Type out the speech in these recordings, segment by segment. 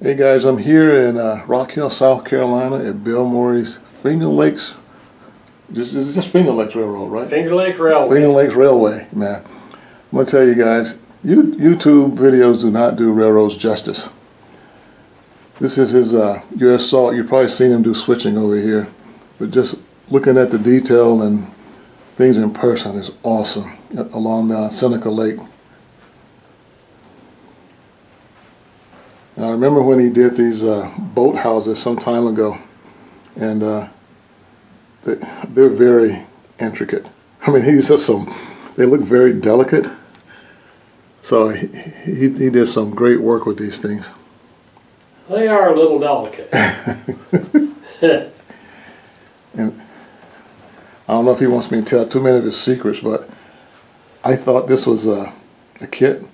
Hey guys, I'm here in Rock Hill, South Carolina at Bill Mourey's FingerLakes. This is just FingerLakes Railroad, right? FingerLakes Railway. FingerLakes Railway, man. I'm going to tell you guys, YouTube videos do not do railroads justice. This is his U.S. Salt. You've probably seen him do switching over here. But just looking at the detail and things in person is awesome along Seneca Lake. I remember when he did these boat houses some time ago, and they're very intricate. I mean, he said they look very delicate. So he did some great work with these things. They are a little delicate. And I don't know if he wants me to tell too many of his secrets, but I thought this was a kit.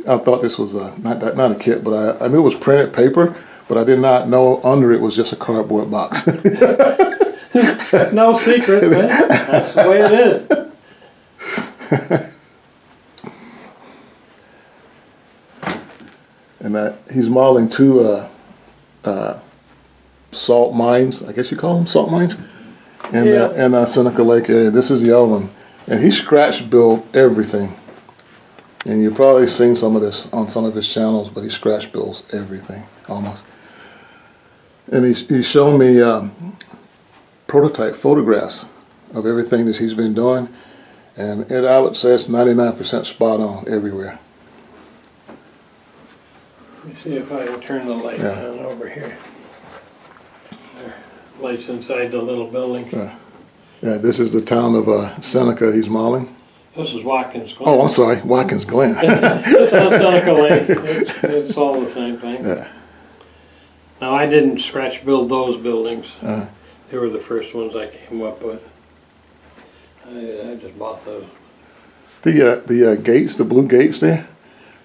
I thought this was not a kit, but I knew it was printed paper, but I did not know under it was just a cardboard box. No secret, man. That's the way it is. And he's modeling two salt mines, I guess you call them salt mines, in Seneca Lake area. This is the other one, and he scratch built everything. And you've probably seen some of this on some of his channels, but he scratch builds everything, almost. And he's shown me prototype photographs of everything that he's been doing, and I would say it's 99% spot on everywhere. Let me see if I can turn the light on over here. There, lights inside the little building. Yeah, this is the town of Seneca he's modeling. This is Watkins Glen. Oh, I'm sorry, Watkins Glen. It's on Seneca Lake. It's all the same thing. Yeah. Now, I didn't scratch build those buildings. They were the first ones I came up with. I just bought those. The gates, the blue gates there,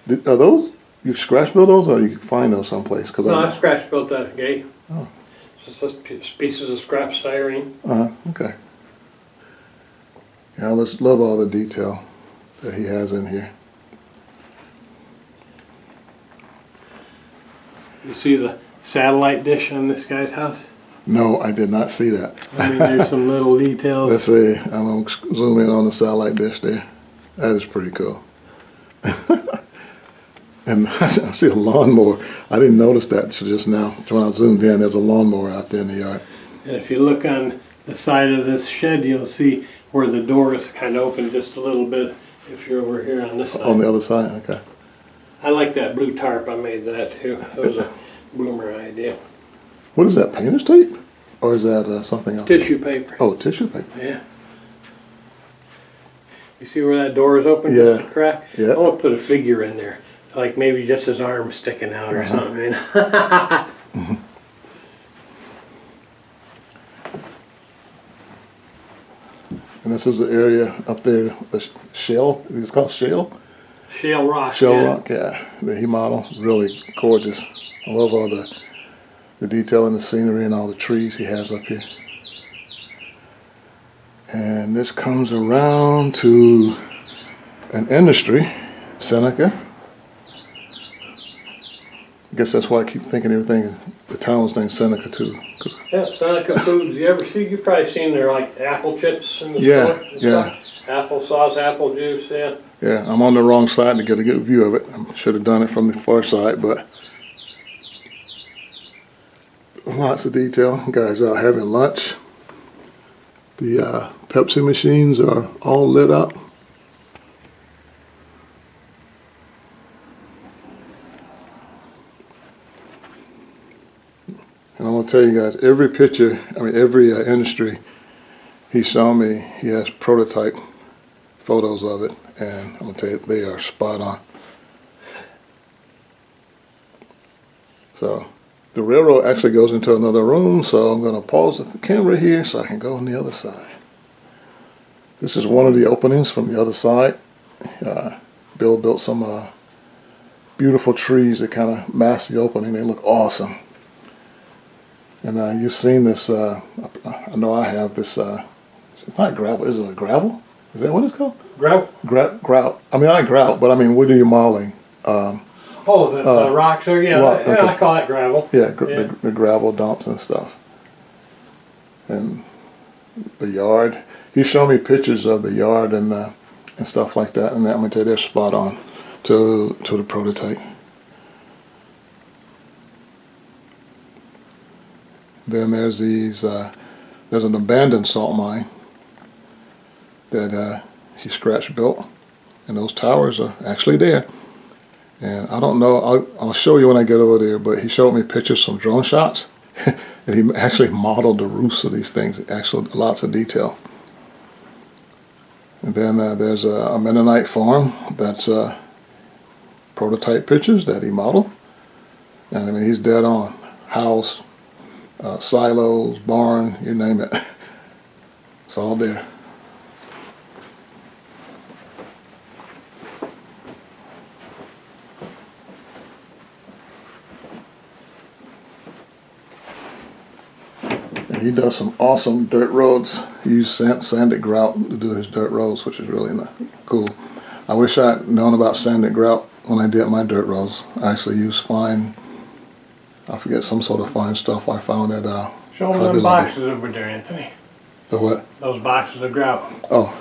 are those, you scratch build those, or you can find those someplace? No, I scratch built that gate. Oh. It's just pieces of scrap styrene. Okay. Yeah, I just love all the detail that he has in here. You see the satellite dish on this guy's house? No, I did not see that. I mean, there's some little details. Let's see, I'm going to zoom in on the satellite dish there. That is pretty cool. And I see a lawnmower. I didn't notice that just now. When I zoomed in, there's a lawnmower out there in the yard. And if you look on the side of this shed, you'll see where the door is kind of open just a little bit if you're over here on this side. On the other side, okay. I like that blue tarp. I made that too. It was a boomer idea. What is that, painter's tape? Or is that something else? Tissue paper. Oh, tissue paper. Yeah. You see where that door is open? Yeah. Just a crack? Yeah. I want to put a figure in there. Like maybe just his arm sticking out or something. And this is the area up there, the shale, it's called shale? Shale rock. Shale rock, yeah. That he modeled, really gorgeous. I love all the detail in the scenery and all the trees he has up here. And this comes around to an industry, Seneca. I guess that's why I keep thinking everything, the town's named Seneca too. Yeah, Seneca Foods. You've probably seen their like apple chips in the store. Yeah. Applesauce, apple juice, yeah. Yeah, I'm on the wrong side to get a good view of it. I should have done it from the far side, but lots of detail. Guys out having lunch. The Pepsi machines are all lit up. And I'm going to tell you guys, every picture, every industry he's shown me, he has prototype photos of it, and I'm going to tell you, they are spot on. So the railroad actually goes into another room, so I'm going to pause the camera here so I can go on the other side. This is one of the openings from the other side. Bill built some beautiful trees that kind of mask the opening. They look awesome. And you've seen this, I know I have this, it's not gravel, is it a gravel? Is that what it's called? Grout? Grout. I mean, I like grout, but I mean, what are you modeling? Oh, the rocks are, yeah, rock, yeah, okay. I call it gravel. Yeah, Yeah. the gravel dumps and stuff. And the yard. He showed me pictures of the yard and stuff like that, and I'm gonna tell you they're spot on to the prototype. Then there's these. There's an abandoned salt mine that he scratch built, and those towers are actually there. And I don't know. I'll show you when I get over there. But he showed me pictures from drone shots, and he actually modeled the roofs of these things. Actually, lots of detail. And then there's a Mennonite farm that's prototype pictures that he modeled. And I mean, he's dead on. House, silos, barn, you name it. It's all there. And he does some awesome dirt roads. He used sanded grout to do his dirt roads, which is really cool. I wish I'd known about sanded grout when I did my dirt roads. I actually used fine, I forget, some sort of fine stuff I found at Show them them boxes over there, Anthony. The what? Those boxes of grout. Oh,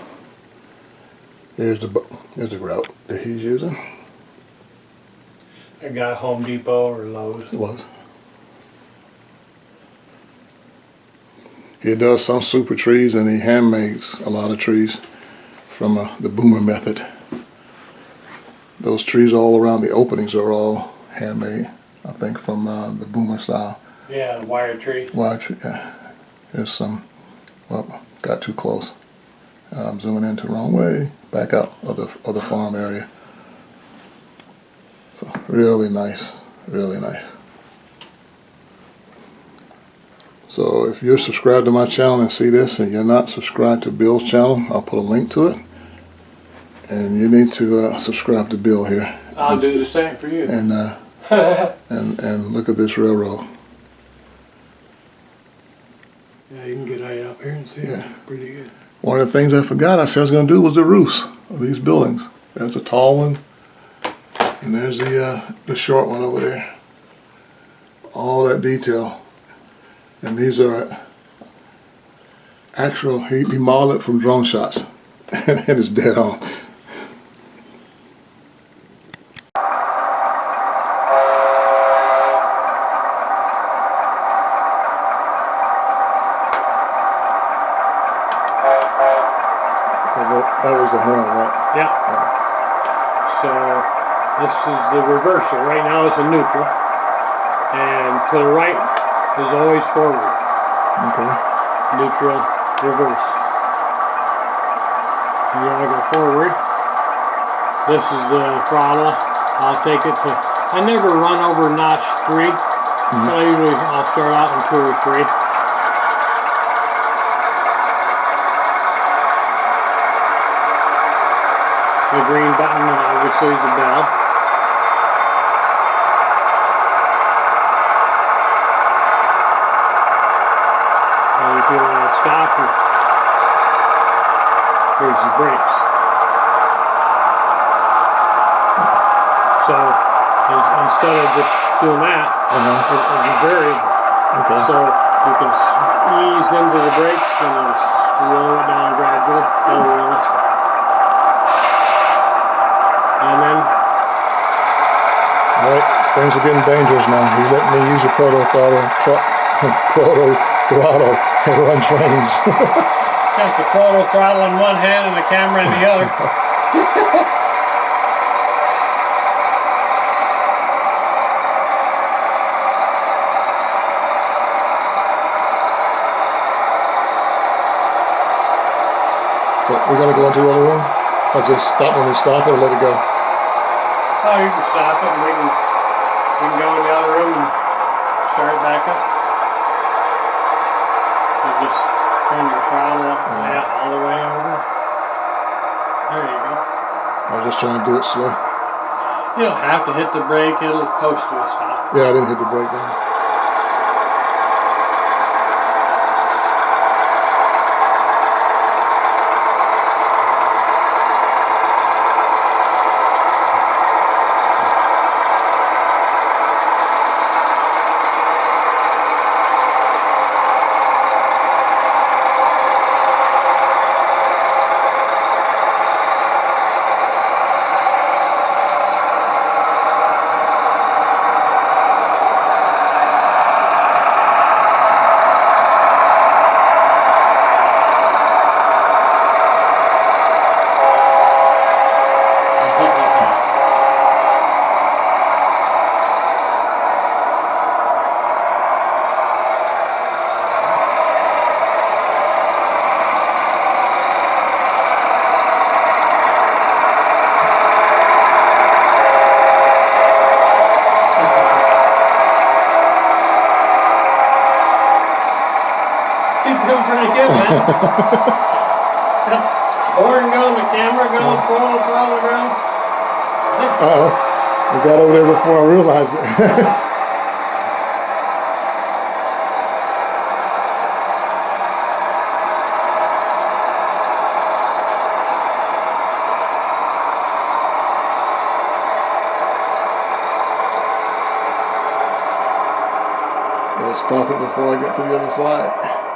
here's the grout that he's using. I got Home Depot or Lowe's. It was. He does some super trees, and he hand makes a lot of trees from the boomer method. Those trees all around the openings are all handmade, I think, from the boomer style. Yeah, wire tree. Wire tree, yeah. There's some, well, got too close. I'm zooming into the wrong way, back out of the farm area. So really nice, really nice. So if you're subscribed to my channel and see this and you're not subscribed to Bill's channel, I'll put a link to it. And you need to subscribe to Bill here. I'll do the same for you. And and look at this railroad. Yeah, you can get right up here and see it. Yeah. Pretty good. One of the things I forgot I said I was going to do was the roofs of these buildings. There's a tall one, and there's the short one over there. All that detail. And these are actual, he modeled it from drone shots, and it's dead on. That was the horn, right? Yeah. So this is the reversal. Right now it's a neutral, and to the right is always forward. Okay. Neutral, reverse. You want to go forward. This is the throttle. I'll take it to. I never run over notch 3. But I'll start out in 2 or 3. The green button obviously is the bell. And if you want to stop, here's the brakes. So instead of just doing that, it's a variable. Okay. So you can ease into the brakes and then slow it down gradually. Very realistic. And then, all right, things are getting dangerous now. He's letting me use a proto throttle and run trains. got the total throttle in one hand and the camera in the other. So we're gonna go into the other room? I'll just stop when we stop it or let it go? Oh, you can stop it and we can go in the other room and start it back up. You just turn your throttle up all the way over. There you go. I was just trying to do it slow. You don't have to hit the brake, it'll coast to a stop. Yeah, I didn't hit the brake down. pretty good, man. Horn going, the camera going, full throttle going. Uh-oh. We got over there before I realized it. I'll stop it before I get to the other side.